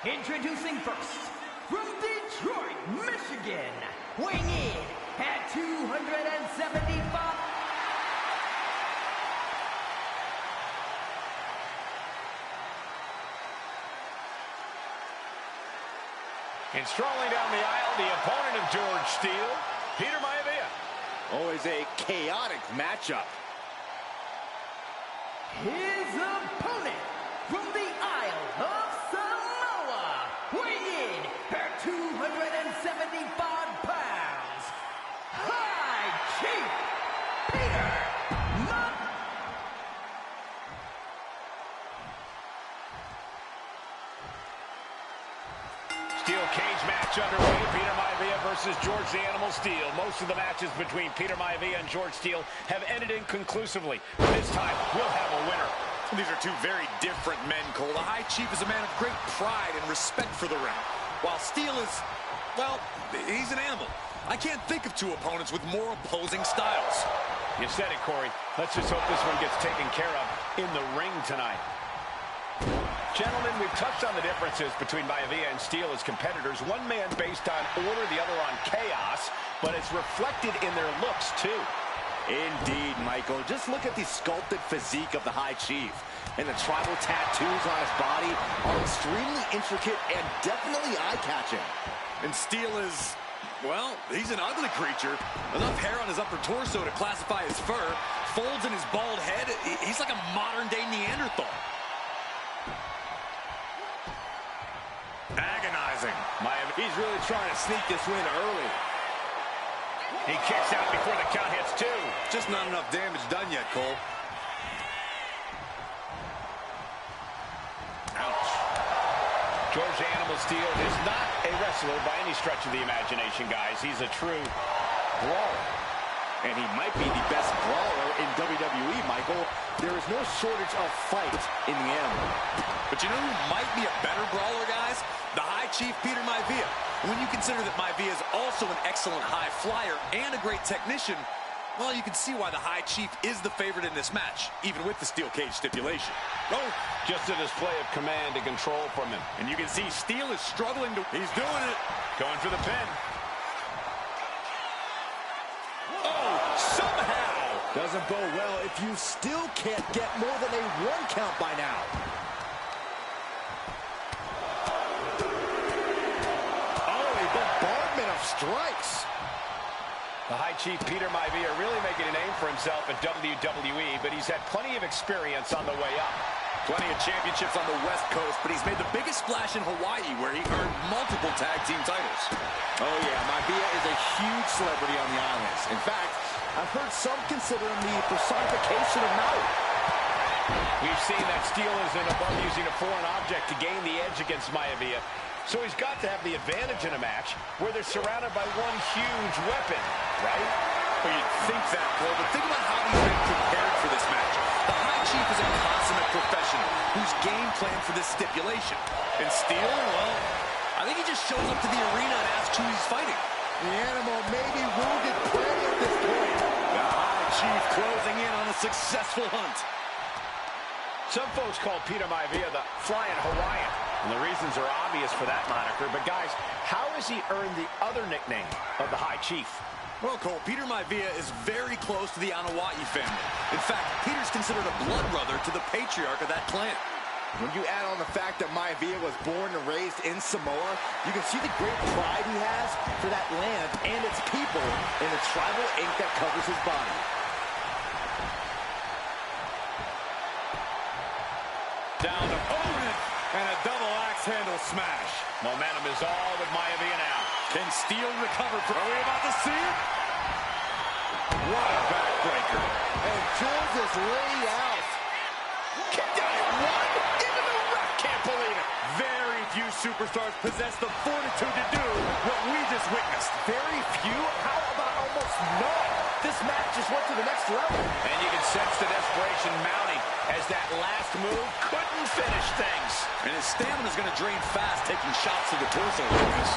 Introducing first, from Detroit, Michigan, weighing in at 275. And strolling down the aisle, the opponent of George Steele, Peter Maivia. Always a chaotic matchup. His opponent from the Isle of Samoa, weighing in at 275 pounds, High Chief Peter Maivia. Steel cage match underway. Peter Maivia versus George the Animal Steele. Most of the matches between Peter Maivia and George Steele have ended inconclusively. This time, we'll have a winner. These are two very different men, Cole. The High Chief is a man of great pride and respect for the ring, while Steele is, well, he's an animal. I can't think of two opponents with more opposing styles. You said it, Corey. Let's just hope this one gets taken care of in the ring tonight. Gentlemen, we've touched on the differences between Maivia and Steele as competitors. One man based on order, the other on chaos, but it's reflected in their looks, too. Indeed, Michael. Just look at the sculpted physique of the High Chief. And the tribal tattoos on his body are extremely intricate and definitely eye-catching. And Steele is, well, he's an ugly creature. Enough hair on his upper torso to classify as fur. Folds in his bald head. He's like a modern-day Neanderthal. Agonizing. He's really trying to sneak this win early. He kicks out before the count hits two. Just not enough damage done yet, Cole. Ouch. George the Animal Steele is not a wrestler by any stretch of the imagination, guys. He's a true brawler. And he might be the best brawler in WWE, Michael. There is no shortage of fight in the animal. But you know who might be a better brawler, guys? The High Chief, Peter Maivia. When you consider that Maivia is also an excellent high flyer and a great technician, well, you can see why the High Chief is the favorite in this match, even with the steel cage stipulation. Oh, just a display of command and control from him. And you can see Steele is struggling to... He's doing it. Going for the pin. Oh, somehow. Doesn't bode well if you still can't get more than a 1 count by now. Strikes. The High Chief Peter Maivia really making a name for himself at WWE, but he's had plenty of experience on the way up. Plenty of championships on the West Coast, but he's made the biggest splash in Hawaii, where he earned multiple tag team titles. Oh yeah, Maivia is a huge celebrity on the islands. In fact, I've heard some consider him the personification of Maui. We've seen that Steele isn't above using a foreign object to gain the edge against Maivia. So he's got to have the advantage in a match where they're surrounded by one huge weapon, right? Well, you'd think that, Cole, but think about how he's been prepared for this match. The High Chief is a consummate professional who's game planned for this stipulation. And Steele, well, I think he just shows up to the arena and asks who he's fighting. The animal may be wounded plenty at this point. The High Chief closing in on a successful hunt. Some folks call Peter Maivia the Flying Hawaiian, and the reasons are obvious for that moniker. But guys, how has he earned the other nickname of the High Chief? Well, Cole, Peter Maivia is very close to the Anawa'i family. In fact, Peter's considered a blood brother to the patriarch of that clan. When you add on the fact that Maivia was born and raised in Samoa, you can see the great pride he has for that land and its people in the tribal ink that covers his body. Down opponent and a double axe handle smash. Momentum is all with Maivia now. Can Steele recover? Are we about to see it? What a backbreaker. And George is laid out. Kicked out at one. Into the ref. Can't believe it. Very few superstars possess the fortitude to do what we just witnessed. Very few? How about almost none? This match just went to the next level. And you can sense the desperation mounting as that last move couldn't finish things. And his stamina's going to drain fast, taking shots to the torso like this.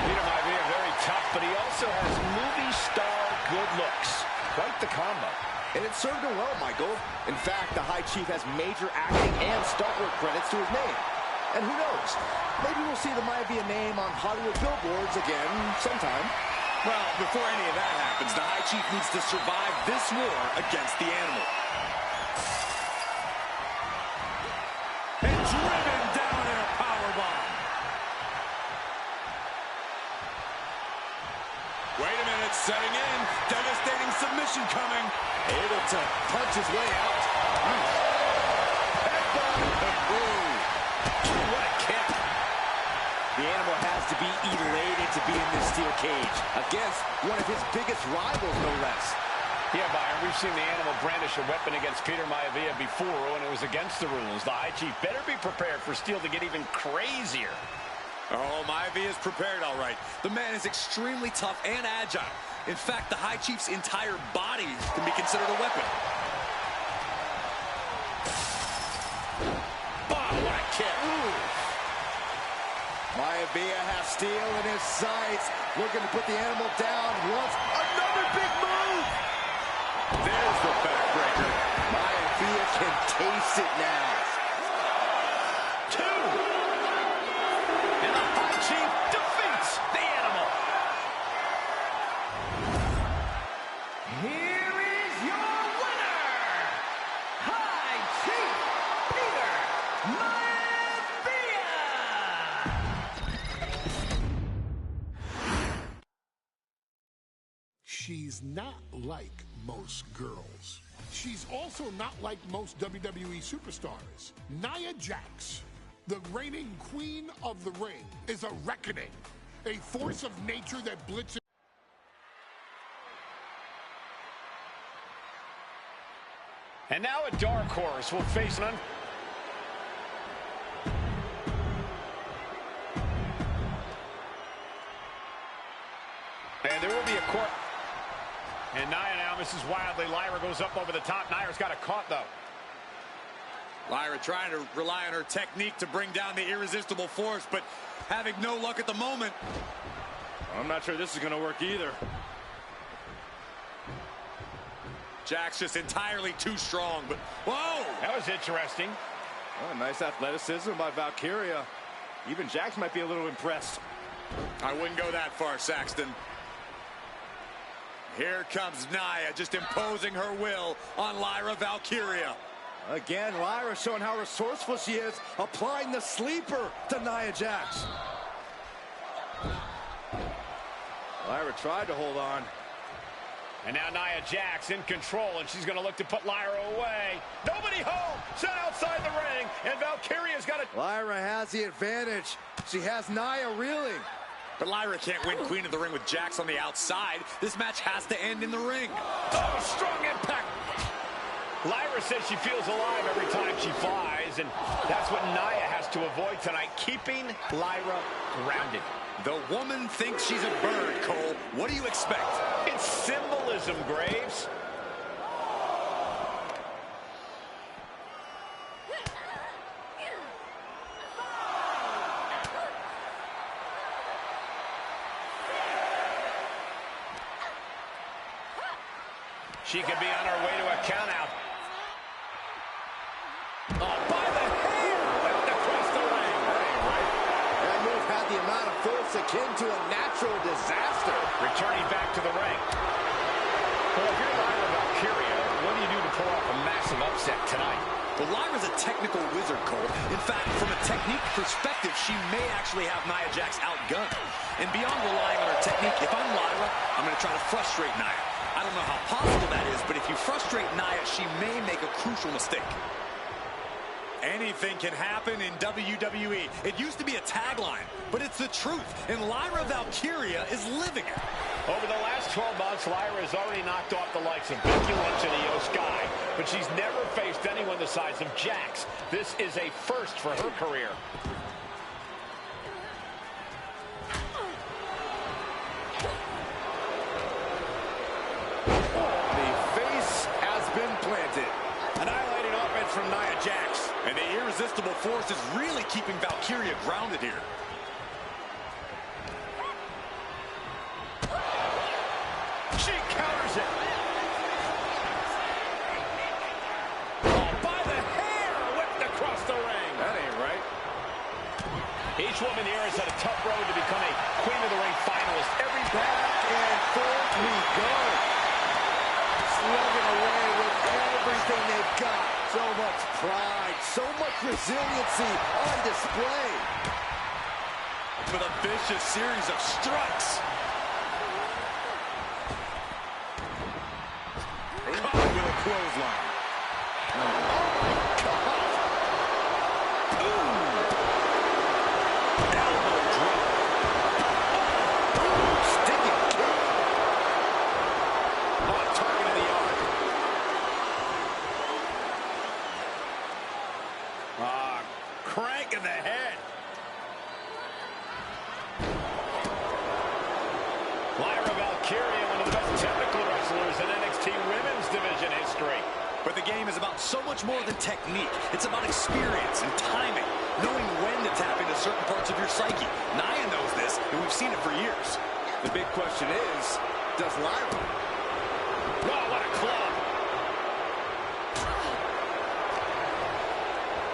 Peter Maivia very tough, but he also has movie star good looks. Quite the combo. And it served him well, Michael. In fact, the High Chief has major acting and stunt work credits to his name. And who knows, maybe we'll see the Maivia name on Hollywood billboards again sometime. Well, before any of that happens, the High Chief needs to survive this war against the animal. And driven down in a powerbomb. Wait a minute, setting in. Devastating submission coming. Able to punch his way out. What a kick. The animal has to be elated to be in this steel cage against one of his biggest rivals, no less. Yeah, Byron, we've seen the animal brandish a weapon against Peter Maivia before when it was against the rules. The High Chief better be prepared for Steel to get even crazier. Oh, Maivia is prepared, all right. The man is extremely tough and agile. In fact, the High Chief's entire body can be considered a weapon. Oh, what a kick. Maivia has steel in his sights, looking to put the animal down. Wants another big move. There's the backbreaker. Maivia can taste it now. 2. And the High Chief defeats the animal. Here is your winner, High Chief Peter Maivia. She's not like most girls. She's also not like most WWE superstars. Nia Jax, the reigning queen of the ring, is a reckoning, a force of nature that blitzes. And now a dark horse will face an and there will be a court. And Nia now misses wildly. Lyra goes up over the top. Nia's got it caught, though. Lyra trying to rely on her technique to bring down the irresistible force, but having no luck at the moment. I'm not sure this is going to work either. Jax just entirely too strong, but whoa! That was interesting. Oh, nice athleticism by Valkyria. Even Jax might be a little impressed. I wouldn't go that far, Saxton. Here comes Nia, just imposing her will on Lyra Valkyria. Again, Lyra showing how resourceful she is, applying the sleeper to Nia Jax. Lyra tried to hold on. And now Nia Jax in control, and she's going to look to put Lyra away. Nobody home! Set outside the ring, and Valkyria's got it. Lyra has the advantage. She has Nia reeling. But Lyra can't win Queen of the Ring with Jax on the outside. This match has to end in the ring. Oh, strong impact. Lyra says she feels alive every time she flies, and that's what Nia has to avoid tonight, keeping Lyra grounded. The woman thinks she's a bird, Cole. What do you expect? It's symbolism, Graves. She could be on her way to a countout. Oh, by the hair, whipped across the ring. Right. That move had the amount of force akin to a natural disaster. Returning back to the ring. Well, if you're Lyra Valkyria, what do you do to pull off a massive upset tonight? Well, Lyra's a technical wizard, Cole. In fact, from a technique perspective, she may actually have Nia Jax outgunned. And beyond relying on her technique, if I'm Lyra, I'm going to try to frustrate Nia. I don't know how possible that is, but if you frustrate Nia, she may make a crucial mistake. Anything can happen in WWE. It used to be a tagline, but it's the truth, and Lyra Valkyria is living it. Over the last 12 months, Lyra has already knocked off the likes of Becky Lynch and Io Sky, but she's never faced anyone the size of Jax. This is a first for her career. Annihilating offense from Nia Jax. And the irresistible force is really keeping Valkyria grounded here. She counters it. Oh, by the hair, whipped across the ring. That ain't right. Each woman here has had a tough road to become a Queen of the Ring finalist. Every Back and forth we go. Slugging away with everything they've got. So much pride, so much resiliency on display. With a vicious series of strikes. Caught with a clothesline. crank in the head. Lyra Valkyria, one of the best technical wrestlers in NXT Women's Division history. But the game is about so much more than technique. It's about experience and timing, knowing when to tap into certain parts of your psyche. Nia knows this, and we've seen it for years. The big question is, does Lyra? Oh, what a club.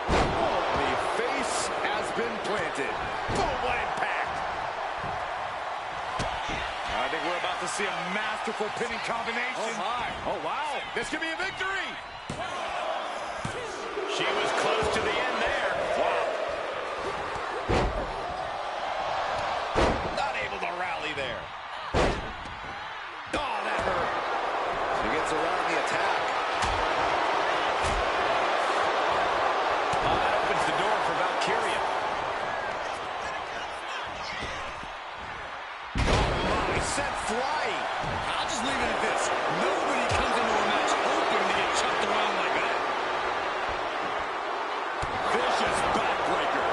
Oh, the face has been planted. Boom, what impact. I think we're about to see a masterful pinning combination. Oh, my. Oh, wow. This could be a victory. She was close to the end there. Wow. Not able to rally there. Oh, that hurt. She gets around the attack. Oh, that opens the door for Valkyria. Oh, my, sent flying. I'll just leave it at this. Nobody comes into a match hoping to get chucked around like that. Vicious backbreaker.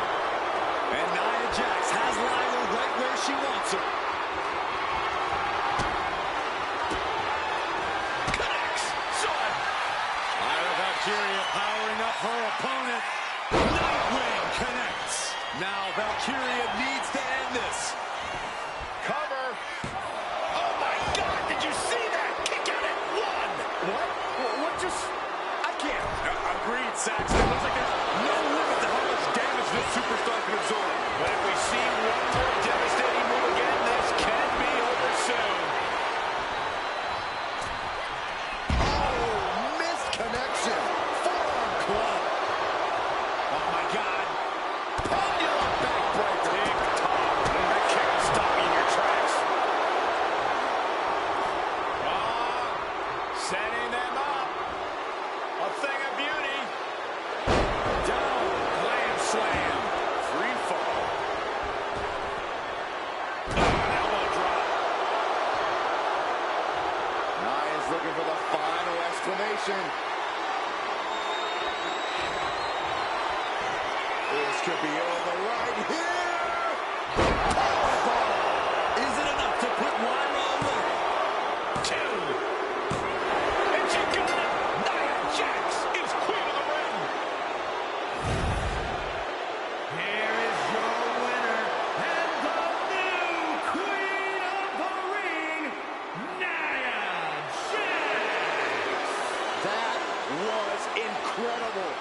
And Nia Jax has Lyra right where she wants her. Connects. Son. Lyra Valkyria powering up her opponent. Nightwing connects. Now Valkyria needs to end this. Cover. Oh, my God. Did you see that? Kick out at one. What? What just... I can't. Agreed, Saxton. Looks like there's no limit to how much damage this superstar can absorb. But if we see one more devastating move again, this can be over soon. Oh, missed connection. Forearm club. Oh, my God. Pendulum backbreaker. TikTok. That kick will stop you in your tracks. Setting them up. A thing of beauty. Down. Glam slam. Free fall. An elbow drop. Nia's looking for the final exclamation. This could be over right here. Powerbomb. Is it enough to put Lyra away? Two. And she got it. Nia Jax is Queen of the Ring. Here is your winner and the new Queen of the Ring, Nia Jax. That was incredible.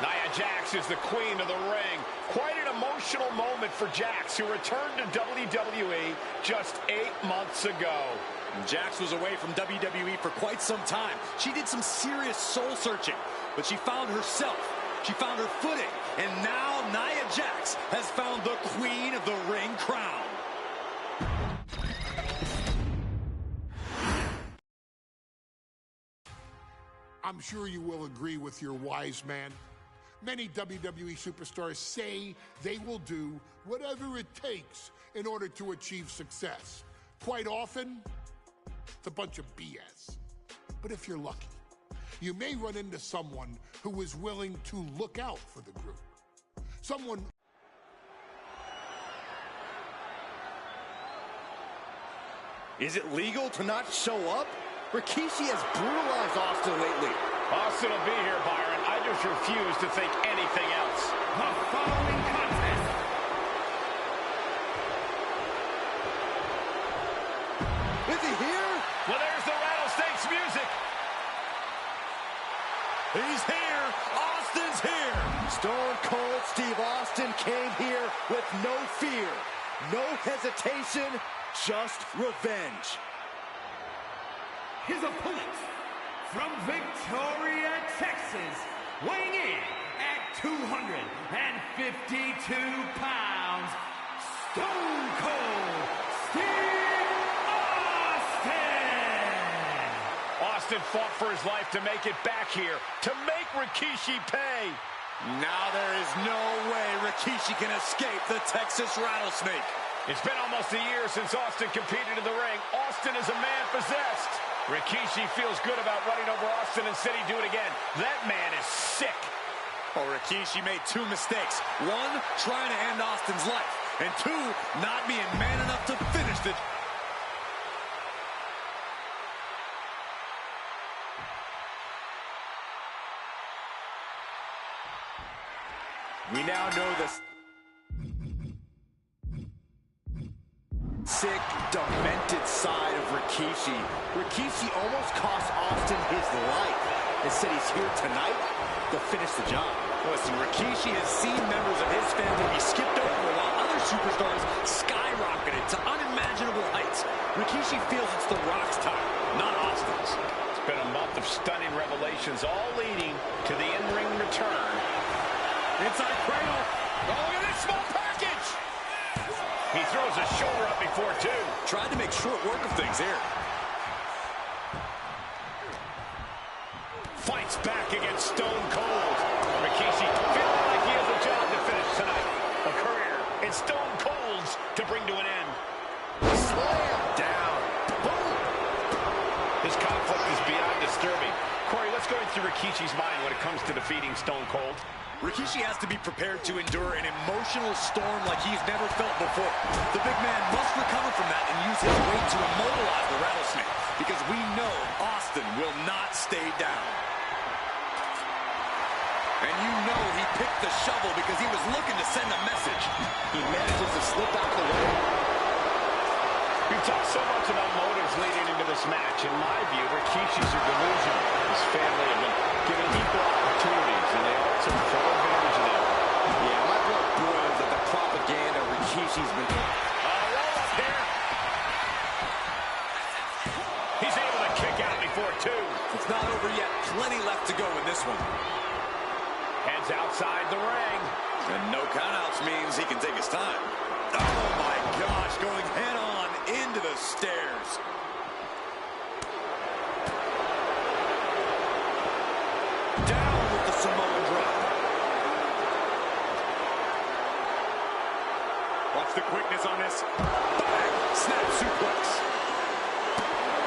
Nia Jax is the Queen of the Ring. Quite an emotional moment for Jax, who returned to WWE just 8 months ago. Jax was away from WWE for quite some time. She did some serious soul searching, but she found herself. She found her footing, and now Nia Jax has found the Queen of the Ring crown. I'm sure you will agree with your wise man. Many WWE superstars say they will do whatever it takes in order to achieve success. Quite often, it's a bunch of BS. But if you're lucky, you may run into someone who is willing to look out for the group. Someone... Is it legal to not show up? Rikishi has brutalized Austin lately. Austin will be here, Byron. I just refuse to think anything else. The following contest Is he here? Well, there's the Rattlesnakes music. He's here. Austin's here. Stone Cold Steve Austin came here with no fear, no hesitation, just revenge. His opponent, from Victoria, Texas, weighing in at 252 pounds, Stone Cold Steve Austin! Austin fought for his life to make it back here, to make Rikishi pay. Now there is no way Rikishi can escape the Texas Rattlesnake. It's been almost a year since Austin competed in the ring. Austin is a man possessed. Rikishi feels good about running over Austin and said he'd do it again. That man is sick. Oh, Rikishi made two mistakes. One, trying to end Austin's life. And two, not being man enough to finish the... We now know the sick, demented side of Rikishi. Rikishi almost cost Austin his life and said he's here tonight to finish the job. Listen, Rikishi has seen members of his family be skipped over while other superstars skyrocketed to unimaginable heights. Rikishi feels it's The Rock's time, not Austin's. It's been a month of stunning revelations, all leading to the in-ring return. Inside cradle. Oh, look at this small package! He throws a shoulder up before two. Tried to make short work of things here. Fights back against Stone Cold. Rikishi feeling like he has a job to finish tonight. A career in Stone Cold's to bring to an end. Slam down. Boom. This conflict is beyond disturbing. Corey, what's going through Rikishi's mind when it comes to defeating Stone Cold? Rikishi has to be prepared to endure an emotional storm like he's never felt before. The big man must recover from that and use his weight to immobilize the Rattlesnake, because we know Austin will not stay down. And you know he picked the shovel because he was looking to send a message. He manages to slip out the way. We've talked so much about motives leading into this match. In my view, Rikishi's a delusion. His family have been given equal opportunities, and they all took full advantage of them. Yeah, my blood boils at the propaganda Rikishi's been... Roll up here. He's able to kick out before two. It's not over yet. Plenty left to go in this one. Heads outside the ring. And no countouts means he can take his time. Oh my gosh, going head on into the stairs. Down with the Samoan drop. Watch the quickness on this. Bang! Snap suplex.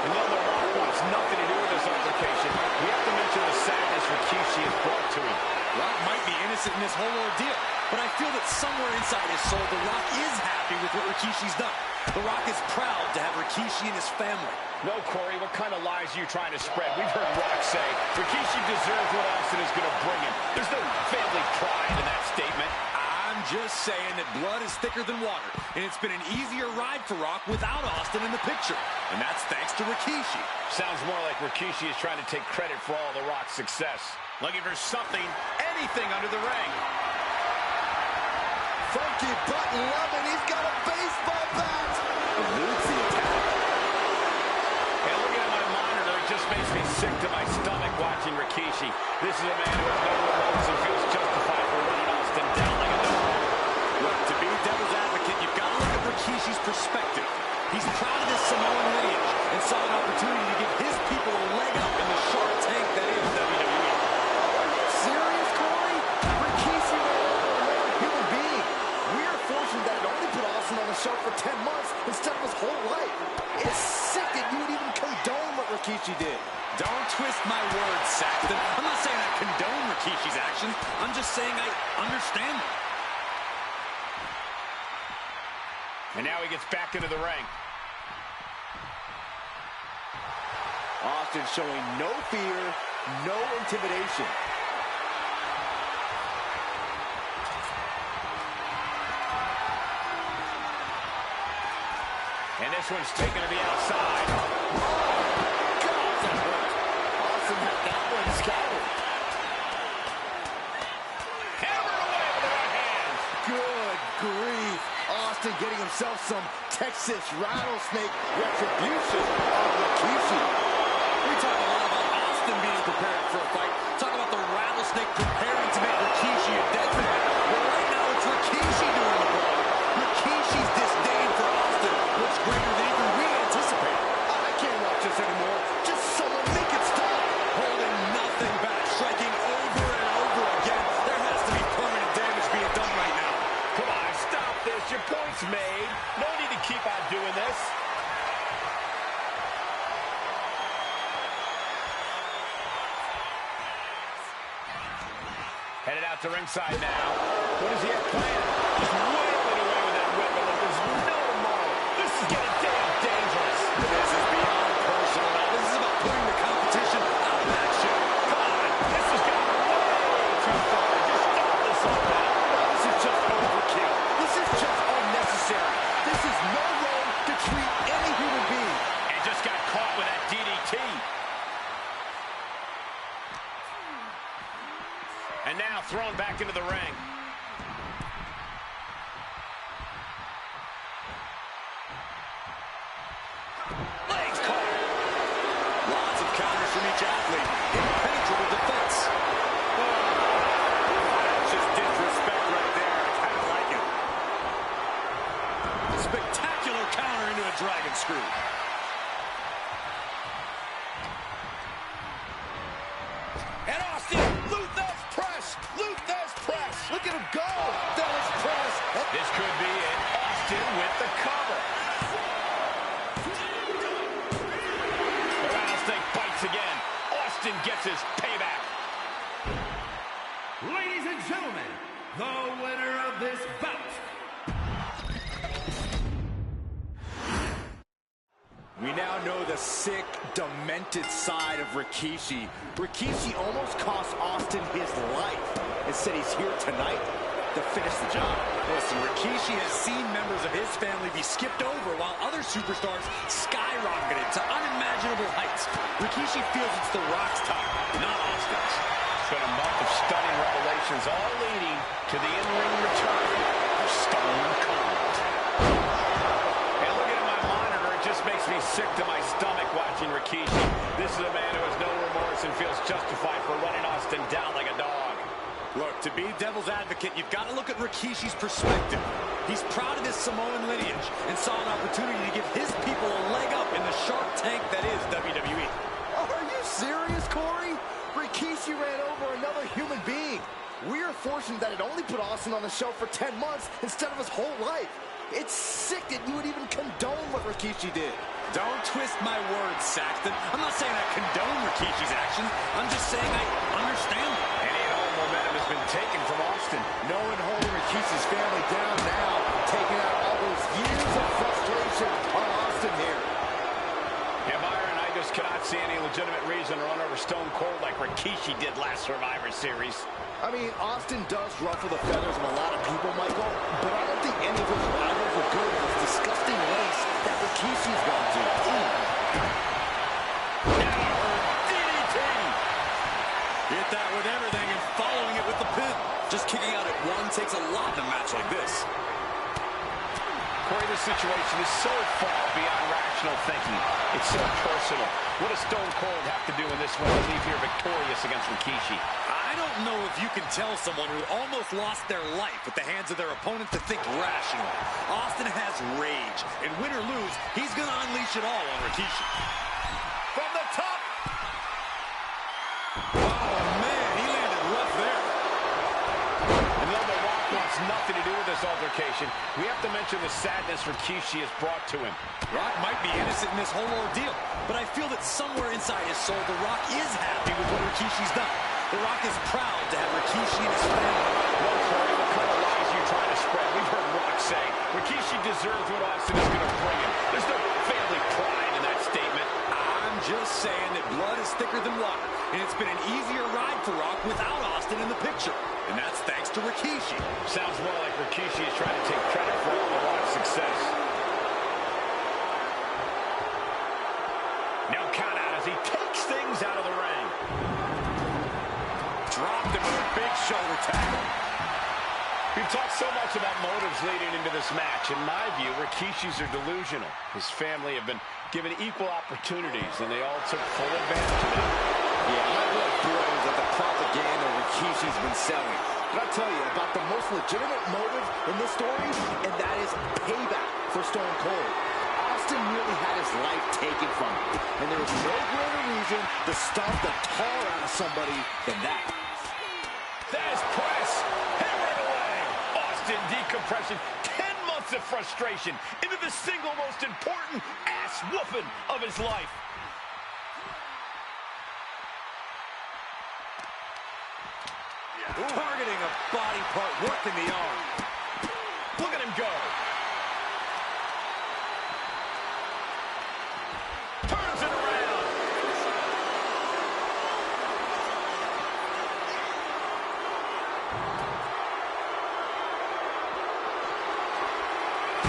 And though The Rock wants nothing to do with this altercation, we have to mention the sadness Rikishi has brought to him. Rock might be innocent in this whole ordeal, but I feel that somewhere inside his soul, The Rock is happy with what Rikishi's done. The Rock is proud to have Rikishi and his family. No, Corey, what kind of lies are you trying to spread? We've heard Rock say Rikishi deserves what Austin is going to bring him. There's no family pride in that statement. I'm just saying that blood is thicker than water, and it's been an easier ride for Rock without Austin in the picture. And that's thanks to Rikishi. Sounds more like Rikishi is trying to take credit for all The Rock's success. Looking for something, anything under the ring. Funky butt loving. He's got a baseball bat. Eludes the attack. And looking at my monitor, it just makes me sick to my stomach watching Rikishi. This is a man who has no remorse and feels justified for running Austin down like a dog. Look, to be devil's advocate, you've got to look at Rikishi's perspective. He's proud of his Samoan lineage and saw an opportunity to give his people a leg up in the Shark Tank that is WWE. Serious, Corey? Rikishi ran over another human being. We are fortunate that it only put Austin on the show for 10 months instead of his whole life. It's sick that you would even condone what Rikishi did. Don't twist my words, Saxton. I'm not saying I condone Rikishi's actions. I'm just saying I understand them. And now he gets back into the ring. Austin showing no fear, no intimidation. And this one's taken to the outside. Oh, God, that hurt. Austin had that one scattered. Hammered away with the right hand. Good grief. Austin getting himself some Texas rattlesnake retribution on Rikishi. We talk a lot about Austin being prepared for a fight. Talk about the rattlesnake preparing to make Rikishi a dead man. Well, right now it's Rikishi doing the brawl. Rikishi's disdain for Austin looks greater than even we anticipated. I can't watch this anymore. Just someone make it stop. Holding nothing back, striking over and over again. There has to be permanent damage being done right now. Come on, stop this. Your point's made. No need to keep on doing this. Headed out to ringside now. What does he have planned? Just wailing away with that weapon like there's no tomorrow. This is getting damn dangerous. This is beyond personal now. This is about putting the competition out of action. Come on, this has gone way too far. Just stop this all now. This is just overkill. This is just unnecessary. This is no way to treat any human being. And just got caught with that DDT. And now thrown back into the ring. Legs caught. Lots of counters from each athlete. Impenetrable defense. That's just disrespect right there. I kind of like it. Spectacular counter into a dragon screw. And Austin, Luther's press. Luther's press. Look at him go. Dallas press. This could be it. Austin with the cover. The rattlesnake bites again. Austin gets his payback. Ladies and gentlemen, the winner of this bout. We now know the sick, demented side of Rikishi. Rikishi almost cost Austin his life and said he's here tonight to finish the job. Listen, Rikishi has seen members of his family be skipped over while other superstars skyrocketed to unimaginable heights. Rikishi feels it's The Rock's time, not Austin's. It's been a month of stunning revelations, all leading to the in-ring return of Stone Cold. And looking at my monitor, it just makes me sick to my stomach watching Rikishi. This is a man who has no remorse and feels justified for running Austin down like a dog. Look, to be devil's advocate, you've got to look at Rikishi's perspective. He's proud of his Samoan lineage and saw an opportunity to give his people a leg up in the shark tank that is WWE. Are you serious, Corey? Rikishi ran over another human being. We are fortunate that it only put Austin on the show for 10 months instead of his whole life. It's sick that you would even condone what Rikishi did. Don't twist my words, Saxton. I'm not saying I condone Rikishi's actions. I'm just saying I understand them. Any and all momentum has been taken from Austin. No one holding Rikishi's family down now, taking out all those years of frustration on Austin here. Yeah, Byron, I just cannot see any legitimate reason to run over Stone Cold like Rikishi did last Survivor Series. I mean, Austin does ruffle the feathers of a lot of people, Michael, but I don't think any of his rivals would go to this disgusting lengths that Rikishi's gone to. DDT! Hit that with everything and following it with the pin. Just kicking out at one takes a lot in a match like this. Corey, this situation is so far beyond rational thinking. It's so personal. What does Stone Cold have to do in this one to leave here victorious against Rikishi? I don't know if you can tell someone who almost lost their life at the hands of their opponent to think rationally. Austin has rage, and win or lose, he's going to unleash it all on Rikishi. From the top! Oh, man, he landed rough there. And though The Rock wants nothing to do with this altercation, we have to mention the sadness Rikishi has brought to him. Rock might be innocent in this whole ordeal, but I feel that somewhere inside his soul, The Rock is happy with what Rikishi's done. The Rock is proud to have Rikishi and his family. Well, Corey, what kind of lies are you trying to spread? We've heard Rock say Rikishi deserves what Austin is going to bring him. There's no family pride in that statement. I'm just saying that blood is thicker than water, and it's been an easier ride for Rock without Austin in the picture. And that's thanks to Rikishi. Sounds more like Rikishi is trying to take credit for all the Rock's success. No count out as he takes things out of the ring. Dropped him with a big shoulder tackle. We've talked so much about motives leading into this match. In my view, Rikishi's are delusional. His family have been given equal opportunities, and they all took full advantage of it. Yeah, my blood boils at the propaganda Rikishi's been selling. But I'll tell you about the most legitimate motive in this story, and that is payback for Stone Cold. Austin really had his life taken from him, and there was no greater reason to stomp the tar out of somebody than that. That is press. Hammered away. Austin decompression. 10 months of frustration into the single most important ass-whooping of his life. Targeting a body part, working the arm. Look at him go. Turns it around.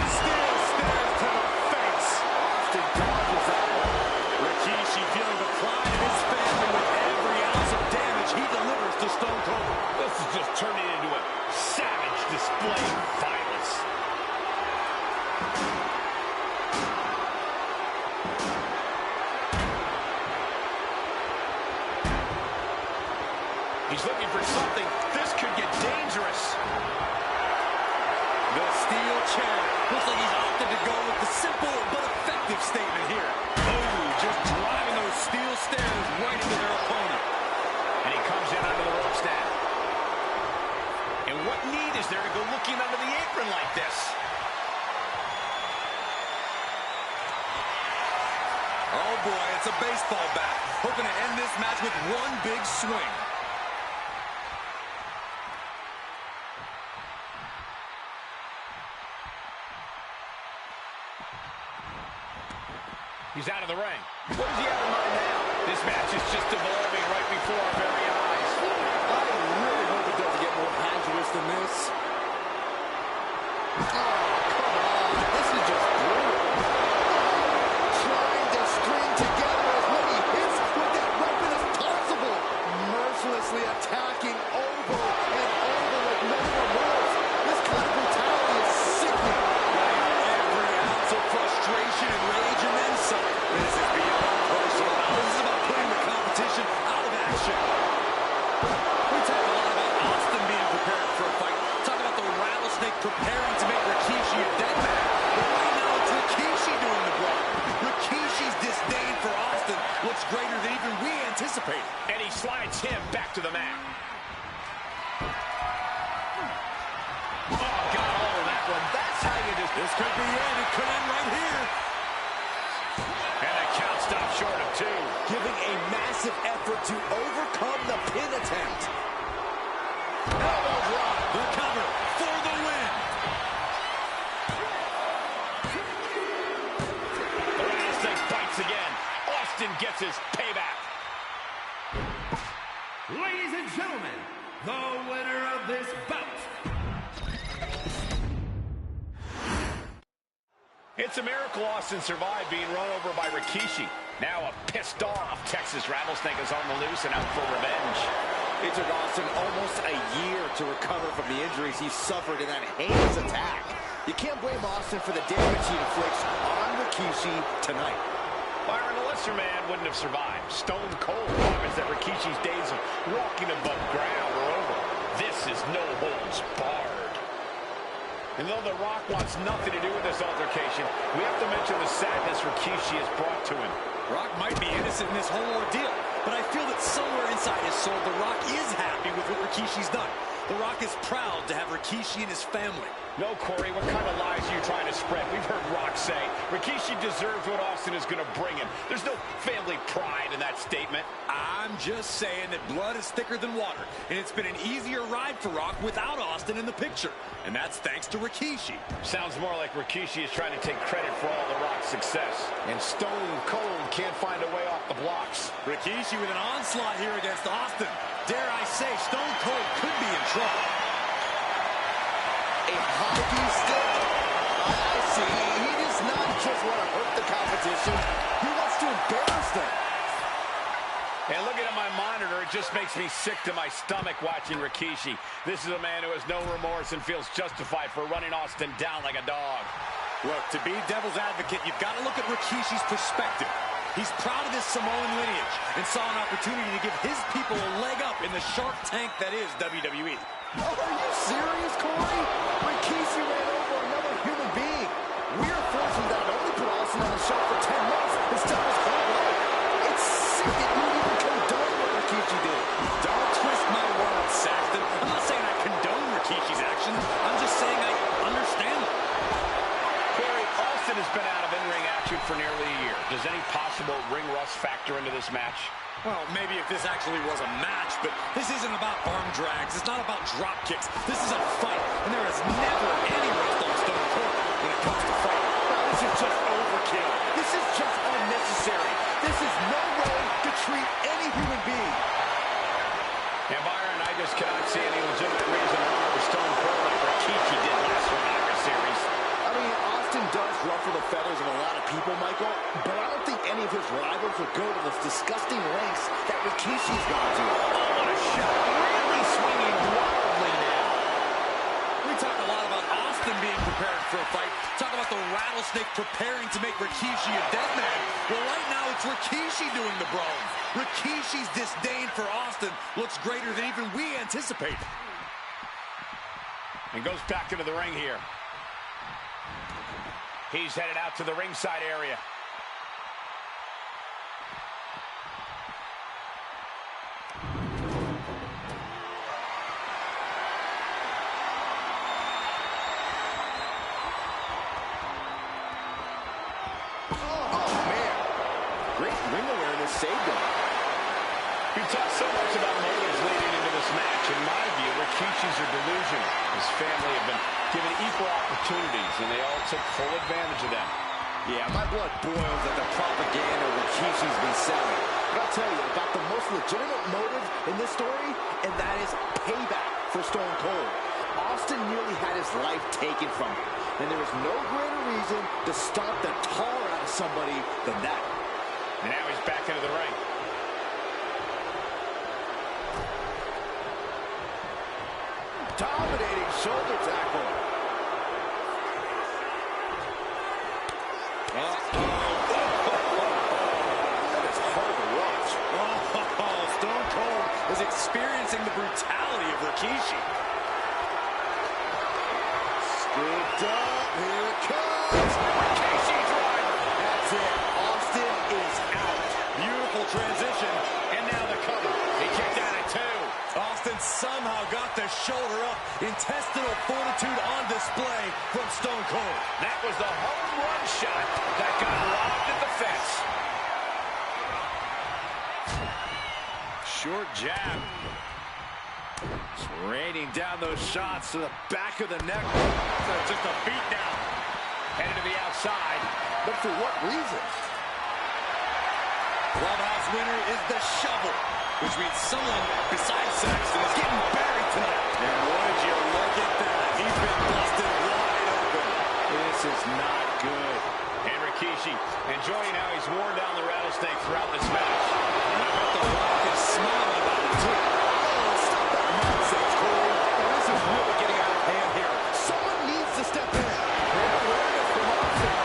Steel stairs to the face. Austin dodges that one. Rikishi feeling the pride of his family with every ounce of damage he delivers to Stone Cold. This is just turning into a savage display of violence. He's looking for something. This could get dangerous. The steel chair. Looks like he's opted to go with the simple but effective statement here. Oh, just driving those steel stairs right into their opponent. And he comes in under the ropes now. And what need is there to go looking under the apron like this? Oh boy, it's a baseball bat. Hoping to end this match with one big swing. He's out of the ring. What does he have in mind now? This match is just evolving right before our very eyes. I really hope it doesn't get more hazardous than this. Oh, come on. This is just brutal. Trying to string together as many hits with that weapon as possible. Mercilessly attacking over and over with no remorse. This kind of brutality is sickening. Every ounce of frustration and rage and then some. This is beyond personal. This is about putting the competition out of action. We talk a lot about Austin being prepared for a fight. Talk about the rattlesnake preparing to make Rikishi a dead man. But right now it's Rikishi doing the blood. Rikishi's disdain for Austin looks greater than even we anticipated. And he slides him back to the mat. Oh, got all of that one. That's how you just... This could be it. It could end right here. And the count stops short of 2. Giving a massive effort to overcome the pin attempt. Elbow drop. The cover for the win. The rattlesnake bites again. Austin gets his payback. Ladies and gentlemen, the winner of this bout. It's a miracle Austin survived being run over by Rikishi. Now a pissed off Texas Rattlesnake is on the loose and out for revenge. It took Austin almost a year to recover from the injuries he suffered in that heinous attack. You can't blame Austin for the damage he inflicts on Rikishi tonight. Byron, a lesser man wouldn't have survived. Stone Cold promised that Rikishi's days of walking above ground are over. This is no holds barred. And though The Rock wants nothing to do with this altercation, we have to mention the sadness Rikishi has brought to him. Rock might be innocent in this whole ordeal, but I feel that somewhere inside his soul, The Rock is happy with what Rikishi's done. The Rock is proud to have Rikishi and his family. No, Corey, what kind of lies are you trying to spread? We've heard Rock say Rikishi deserves what Austin is going to bring him. There's no family pride in that statement. I'm just saying that blood is thicker than water, and it's been an easier ride for Rock without Austin in the picture, and that's thanks to Rikishi. Sounds more like Rikishi is trying to take credit for all the Rock's success, and Stone Cold can't find a way off the blocks. Rikishi with an onslaught here against Austin. Dare I say, Stone Cold could be in trouble. A hockey stick? I see. He does not just want to hurt the competition. He wants to embarrass them. And looking at my monitor, it just makes me sick to my stomach watching Rikishi. This is a man who has no remorse and feels justified for running Austin down like a dog. Look, to be devil's advocate, you've got to look at Rikishi's perspective. He's proud of his Samoan lineage and saw an opportunity to give his people a leg up in the Shark Tank that is WWE. Oh, are you serious, Corey? Rikishi ran over another human being. We're fortunate that it only put Austin on the shelf for 10 months instead of his whole life. It's sick that you even condone what Rikishi did. Don't twist my words, Saxton. I'm not saying I condone Rikishi's actions. I'm just saying I understand them. Corey, Austin has been out of in-ring action for nearly a year. Does any possible ring rust factor into this match? Well, maybe if this actually was a match, but this isn't about arm drags. It's not about drop kicks. This is a fight, and there is never any rest on Stone Cold when it comes to fighting. Now, this is just overkill. This is just unnecessary. This is no way to treat any human being. And Byron, I just cannot see any legitimate reason to honor Stone Cold like Rikishi did last Survivor Series. I mean, Austin does ruffle the feathers of a lot of people, Michael, but I don't think any of his rivals would go to those disgusting lengths that Rikishi's gone to. Oh, what a shot. Really swinging wildly now. We talk a lot about Austin being prepared for a fight. Talk about the rattlesnake preparing to make Rikishi a dead man. Well, right now it's Rikishi doing the brawling. Rikishi's disdain for Austin looks greater than even we anticipated. And goes back into the ring here. He's headed out to the ringside area. Saved him. We talked so much about motives leading into this match. In my view, Rikishi's are delusional. His family have been given equal opportunities, and they all took full advantage of them. Yeah, my blood boils at the propaganda Rikishi's been selling. But I'll tell you about the most legitimate motive in this story, and that is payback for Stone Cold. Austin nearly had his life taken from him, and there is no greater reason to stomp the tar out of somebody than that. And now he's back into the ring. Dominating shoulder tackle. That is hard to watch. Oh, Stone Cold is experiencing the brutality of Rikishi. Scooped up. Here it comes. Rikishi's right. That's it. Austin is out. Beautiful transition. And now the cover. He kicked out at 2. Austin somehow got the shoulder up. Intestinal fortitude on display from Stone Cold. That was the home run shot that got robbed at the fence. Short jab. Just raining down those shots to the back of the neck. Just a beat down. Headed to the outside. But for what reason? Clubhouse winner is the shovel, which means someone besides Saxton is getting buried tonight. And would you look at that? He's been busted wide open. This is not good. And Rikishi enjoying how he's worn down the rattlesnake throughout this match. And I bet The Rock is smiling about it too. Oh, stop that nonsense, Corey. Oh, this is really getting out of hand here. Someone needs to step in. Great awareness from Austin.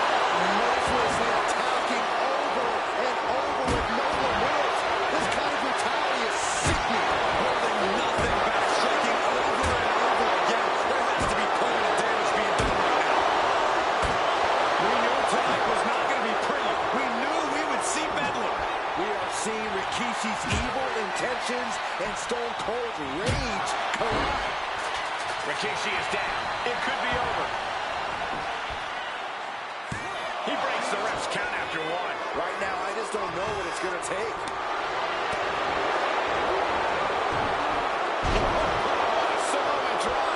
Mercilessly attacking over and over with no remorse. This kind of brutality is sickening. Holding nothing back, striking over and over again. There has to be permanent damage being done right now. We knew tonight was not going to be pretty. We knew we would see bedlam. We are seeing Rikishi's evil intentions and Stone Cold's rage collide. Rikishi is down. It could be over. He breaks the ref's count after 1. Right now, I just don't know what it's going to take. Samoan drop.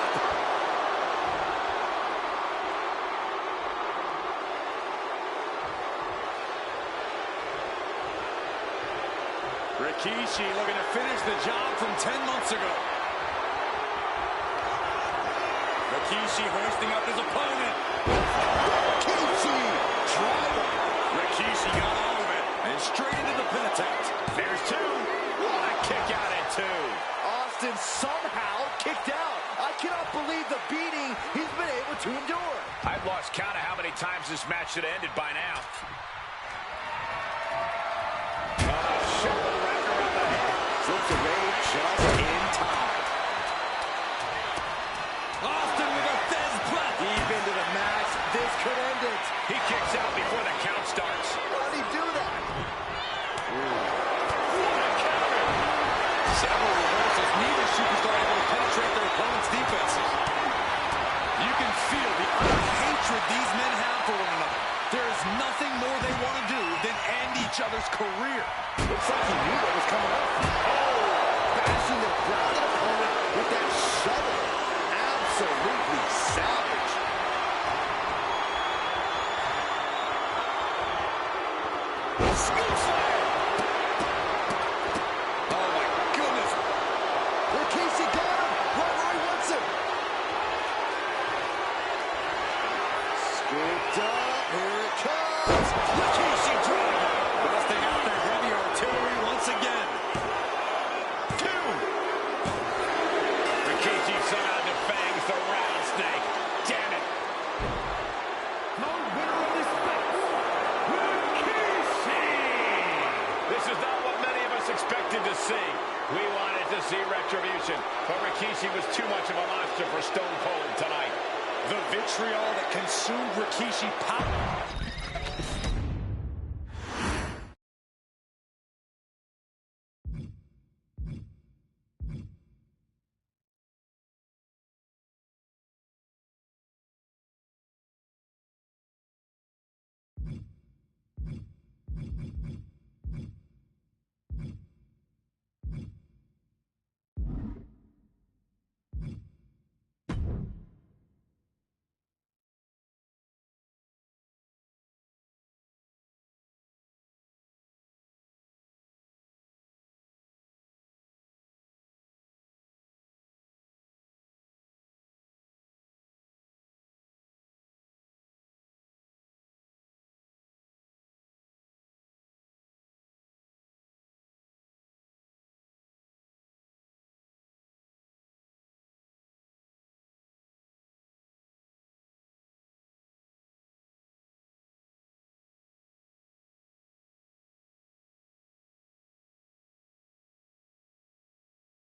Rikishi looking to finish the job from 10 months ago. Rikishi hoisting up his opponent. Rikishi driver. Rikishi got all of it and straight into the pin attempt. There's 2. cannot believe the beating he's been able to endure. I've lost count of how many times this match should have ended by now. Shoulder wrap around the head. Slips away just in time. Austin with a Fez plat. Deep into the match, this could end it. He kicks out before the count starts. How did he do that? Several reversals. Neither superstar able to penetrate their opponent's defenses. You can feel the utter hatred these men have for one another. There is nothing more they want to do than end each other's career. Looks like he knew what was coming up. Oh, bashing the grounded opponent with that shovel. Absolutely savage. Scoop slam. Oh my goodness. Rikishi got him right where he wants him. Scooped up. Here it comes. Rikishi driver. Busting out their heavy artillery once again. Two. Rikishi somehow defangs the rattlesnake. Damn it. The winner of this bout, Rikishi! This is not what many of us expected to see. We wanted to see retribution, but Rikishi was too much of a monster for Stone Cold tonight. The vitriol that consumed Rikishi